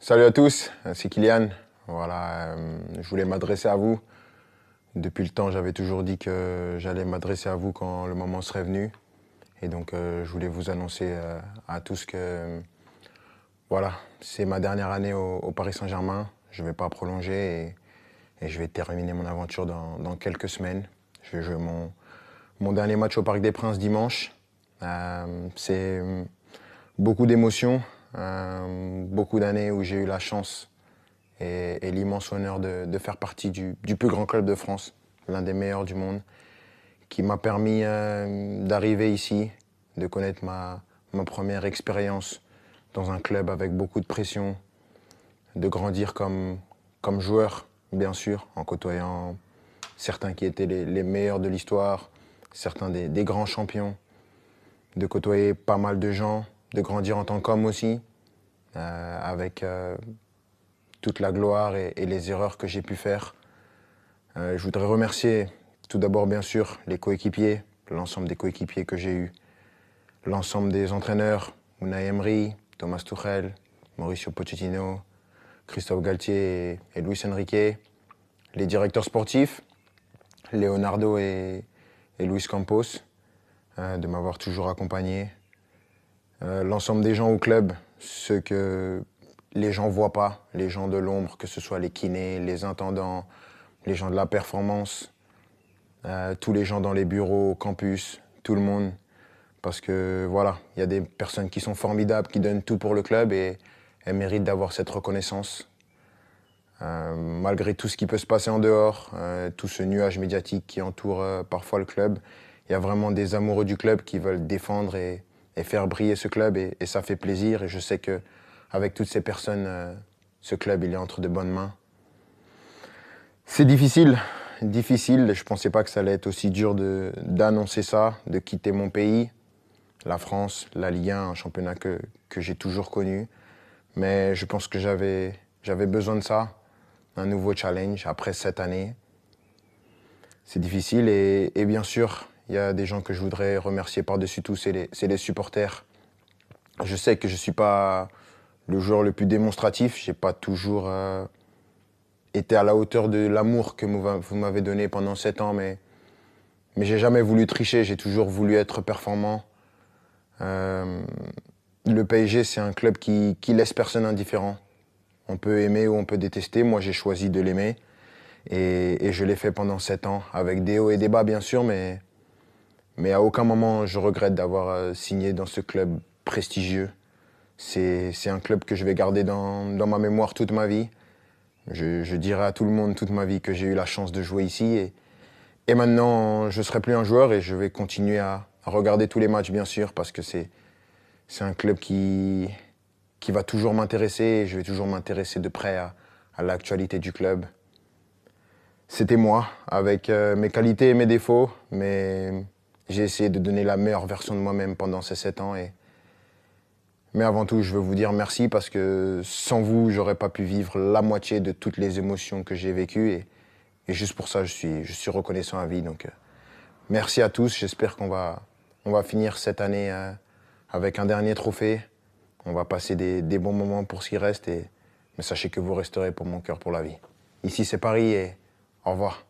Salut à tous, c'est Kylian. Voilà, je voulais m'adresser à vous. Depuis le temps, j'avais toujours dit que j'allais m'adresser à vous quand le moment serait venu. Et donc, je voulais vous annoncer à tous que voilà, c'est ma dernière année au Paris Saint-Germain. Je ne vais pas prolonger et je vais terminer mon aventure dans quelques semaines. Je vais jouer mon dernier match au Parc des Princes dimanche. C'est beaucoup d'émotions, beaucoup d'années où j'ai eu la chance et l'immense honneur de faire partie du plus grand club de France, l'un des meilleurs du monde, qui m'a permis d'arriver ici, de connaître ma première expérience dans un club avec beaucoup de pression, de grandir comme joueur, bien sûr, en côtoyant certains qui étaient les meilleurs de l'histoire, certains des grands champions, de côtoyer pas mal de gens, de grandir en tant qu'homme aussi, avec toute la gloire et les erreurs que j'ai pu faire. Je voudrais remercier tout d'abord, bien sûr, les coéquipiers, l'ensemble des coéquipiers que j'ai eus, l'ensemble des entraîneurs, Unai Emery, Thomas Tuchel, Mauricio Pochettino, Christophe Galtier et Luis Enrique, les directeurs sportifs, Leonardo et Luis Campos, de m'avoir toujours accompagné, l'ensemble des gens au club, ceux que les gens ne voient pas, les gens de l'ombre, que ce soit les kinés, les intendants, les gens de la performance, tous les gens dans les bureaux, au campus, tout le monde. Parce que voilà, il y a des personnes qui sont formidables, qui donnent tout pour le club et elles méritent d'avoir cette reconnaissance. Malgré tout ce qui peut se passer en dehors, tout ce nuage médiatique qui entoure parfois le club, il y a vraiment des amoureux du club qui veulent défendre et faire briller ce club et ça fait plaisir. Et je sais qu'avec toutes ces personnes, ce club il est entre de bonnes mains. C'est difficile. Je ne pensais pas que ça allait être aussi dur d'annoncer ça, de quitter mon pays, la France, la Ligue 1, un championnat que j'ai toujours connu. Mais je pense que j'avais besoin de ça, un nouveau challenge après 7 années. C'est difficile et bien sûr, il y a des gens que je voudrais remercier par-dessus tout, c'est les supporters. Je sais que je ne suis pas le joueur le plus démonstratif, je n'ai pas toujours été à la hauteur de l'amour que vous m'avez donné pendant 7 ans, mais j'ai jamais voulu tricher, j'ai toujours voulu être performant. Le PSG, c'est un club qui laisse personne indifférent. On peut aimer ou on peut détester. Moi, j'ai choisi de l'aimer et je l'ai fait pendant 7 ans, avec des hauts et des bas, bien sûr, mais à aucun moment je regrette d'avoir signé dans ce club prestigieux. C'est un club que je vais garder dans ma mémoire toute ma vie. Je dirai à tout le monde toute ma vie que j'ai eu la chance de jouer ici. Et maintenant, je ne serai plus un joueur et je vais continuer à regarder tous les matchs, bien sûr, parce que c'est un club qui va toujours m'intéresser et je vais toujours m'intéresser de près à l'actualité du club. C'était moi, avec mes qualités et mes défauts, mais j'ai essayé de donner la meilleure version de moi-même pendant ces 7 ans. Mais avant tout, je veux vous dire merci parce que sans vous, j'aurais pas pu vivre la moitié de toutes les émotions que j'ai vécues. Et juste pour ça, je suis reconnaissant à vie. Donc, merci à tous. J'espère qu'on va finir cette année avec un dernier trophée. On va passer des bons moments pour ce qui reste. Mais sachez que vous resterez pour mon cœur pour la vie. Ici, c'est Paris et au revoir.